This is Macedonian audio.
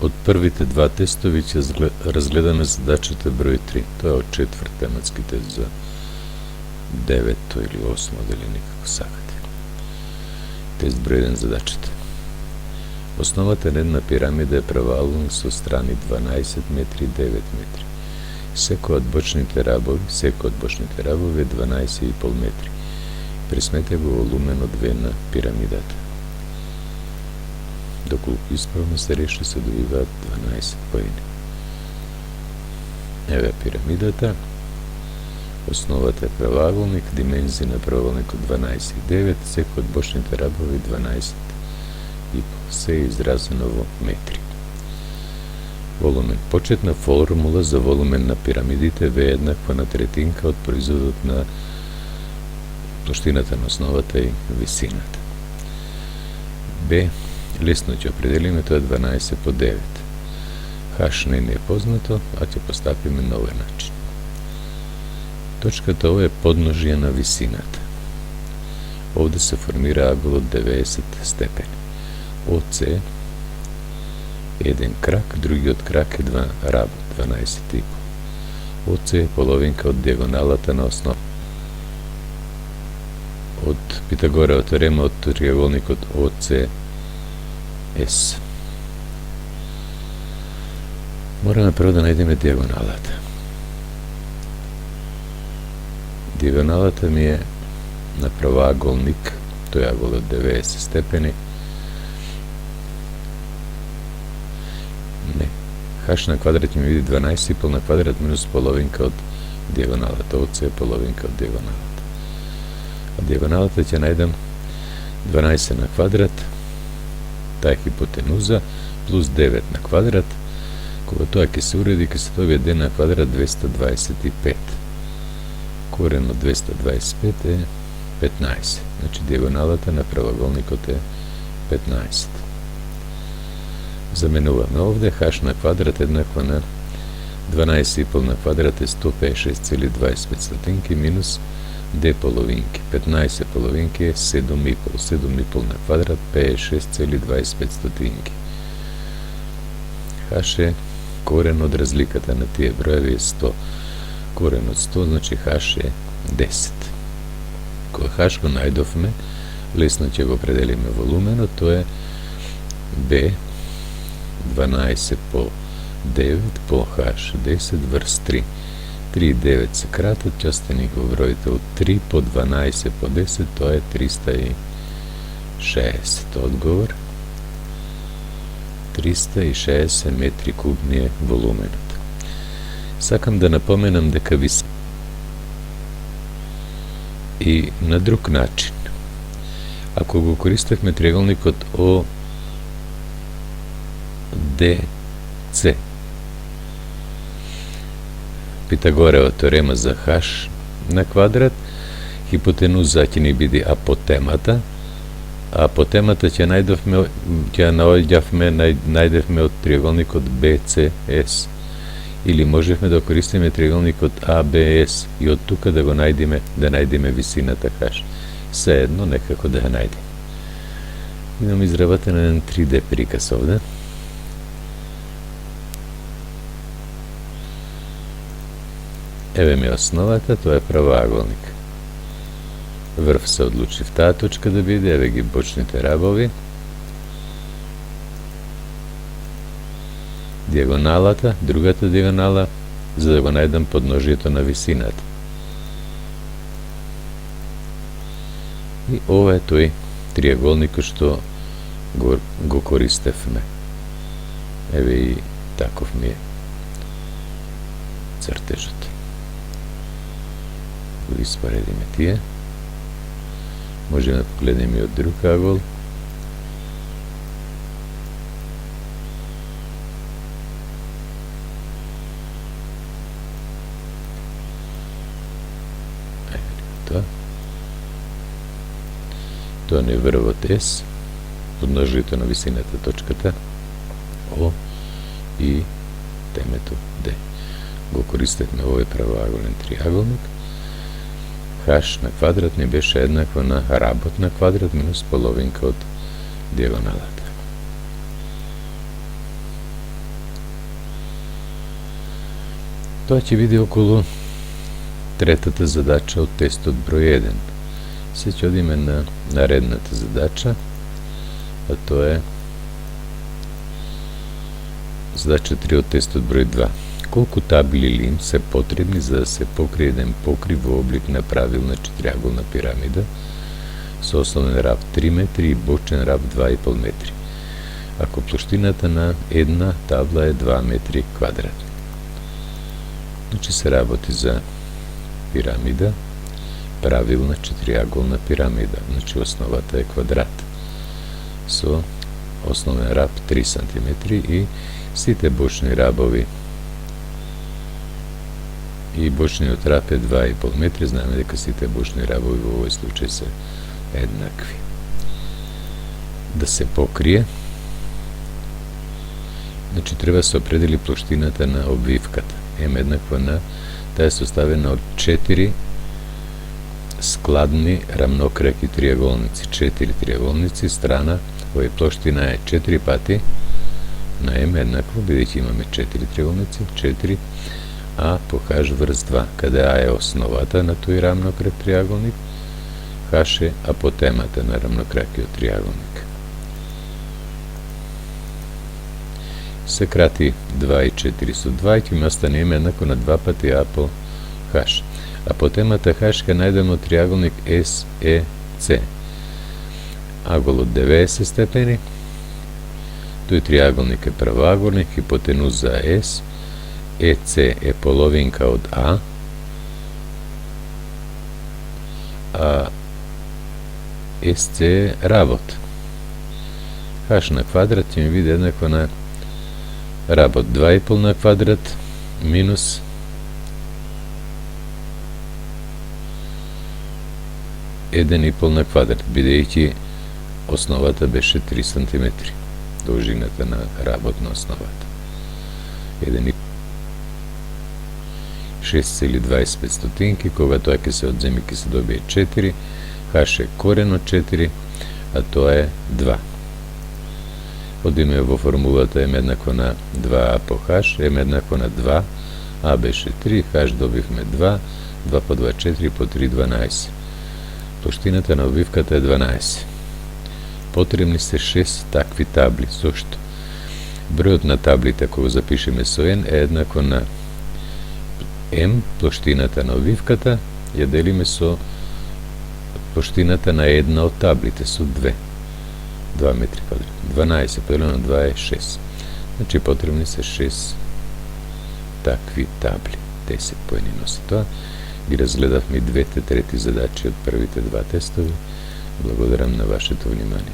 Од првите два тестови ќе разгледаме задачата број 3. Тоа е од четврт тематски тест за 9-то или 8-то, дали некако сакате. Тест број 1 задачата. Основата на една пирамида е правоъгълник со страни 12 метри и 9 метри. Секој од бочните рабови е 12,5 метри. Пресмете го волумен од V на пирамидата. Доколку исправно се реши, се добиваат 12 поени. Еве пирамидата. Основата е правоъгълник, димензија на правоъгълникот 12,9, секој од бочните рабови 12,5. Се е изразено во метри. Волумен. Почетна формула за волумен на пирамидите V еднаква на третинка од производот на плоштината на основата и висината. Б. Лесно ќе определиме, тоа е 12 по 9. Хаш не е познато, а ќе постапиме на овој начин. Точката О е подножие на висината. Овде се формира ъгол од 90 степени. ОЦ еден крак, другиот крак е работ, 12,5. ОЦ е половинка од диагоналата на основа. Од Питагорева теорема од триаголникот ОЦ С. Мораме прво да најдеме диагоналата. Диагоналата ми е на правоъгълник, тој ъгол од 90 степени. Не. Хаш на квадрат ќе ми види 12,5 на квадрат минус половинка од диагоналата. ОЦ е половинка од диагоналата. А диагоналата ќе најдам 12 на квадрат, таа е хипотенуза, плюс 9 на квадрат. Кога тоа ќе се уреди, ќе се добие d на квадрат 225. Корен од 225 е 15. Значи диагоналата на правоъгълникот е 15. Заменуваме овде, хаш на квадрат еднаква на 12,5 на квадрат е 156,25 стотинки минус d половинки. 15 половинки е 7,5. 7,5 на квадрат 56,25 стотинки. Хаш е корен од разликата на тие броеви е 100. Корен од 100, значи хаш е 10. Кога хаш го најдовме, лесно ќе го определиме волуменот, тоа е B 12 по 9 по хаш 10 врз 3. 3 и 9 се кратат, ќе остане го броите од 3 по 12 по 10, тоа е 360. Одговор 360 метри кубни е волуменот. Сакам да напоменам дека и на друг начин. Ако го користевме триъгълникот ОДЦ, Питагорева теорема за хаш на квадрат, хипотенуза ќе ни биде апотемата, а апотемата ќе најдевме од триъгълникот BCS. Или можевме да користиме триъгълникот ABS и од тука да го најдеме висината хаш. Се едно, некако да ја најдеме. Имам изработен еден 3D приказ овде. Еве ми основата, тоа е правоъгълник. Врв се одлучи в таа точка да биде, еве ги бочните рабови. Диагоналата, другата диагонала, за да го најдам подножието на висината. И ова е тој триъгълник што го користевме. Еве и таков ми е цртежот. Го испоредиме тие. Можеме да погледнеме и од друг ъгол. Тоа не е врвот S, подножието на висината точката О и темето D. Го користевме овој правоъгълен триъгълник. Хаш на квадрат не беше еднакво на работ на квадрат минус половинка од диагоналата. Тоа ќе биде околу третата задача од тестот број 1. Се ќе одиме на наредната задача, а тоа е задача 3 од тестот број 2. Колку табли лим се потребни за да се покрие еден покрив во облик на правилна четириаголна пирамида со основен раб 3 метри и бочен раб 2,5 метри, ако плоштината на една табла е 2 метри квадратни. Значи се работи за пирамида, правилна четириаголна пирамида. Значи основата е квадрат со основен раб 3 см и сите бочни рабови и бочниот раб е 2,5 метри. Знаеме дека сите бочни рабови во овој случај се еднакви. Да се покрие, значи треба да се определи плоштината на обвивката. М еднаква на, таа е составена од 4 складни рамнокраки триаголници. 4 триаголници, страна, овој плоштина е 4 пати на М еднакво, бидејќи имаме 4 триаголници, 4, а по H врз 2, каде А е основата на тој рамнокрак триаголник, H е апотемата на рамнокракиот триаголник. Се крати 2 и 4 со 2 и ќе ми остане М еднакво на 2 пати А по H. Апотемата H ќе најдеме од триаголник SEC. Агол од 90 степени, тој триаголник е правоаголник, хипотенуза S, EC е половинка од А, а SC е работ. H на квадрат ќе ми биде еднакво на работ 2,5 на квадрат минус 1,5 на квадрат, бидејќи основата беше 3 см, должината на работ на основата. 6,25 стотинки, кога тоа ќе се одземи, ќе се добие 4, H е корен од 4, а тоа е 2. Одиме во формулата М еднакво на 2А по H, М еднакво на 2, А беше 3, H добивме 2, 2 по 2 4, по 3 12. Плоштината на обвивката е 12. Потребни се 6 такви табли, зошто? Бројот на таблите, ако го запишеме со N, е еднакво на М, плоштината на обвивката, ја делиме со плоштината на една од таблите, со 2. 2 метри квадратни. 12 поделено на 2 е 6. Значи потребни се 6 такви табли. 10 поени носи тоа. Ги разгледавме и двете трети задачи од првите два тестови. Благодарам на вашето внимание.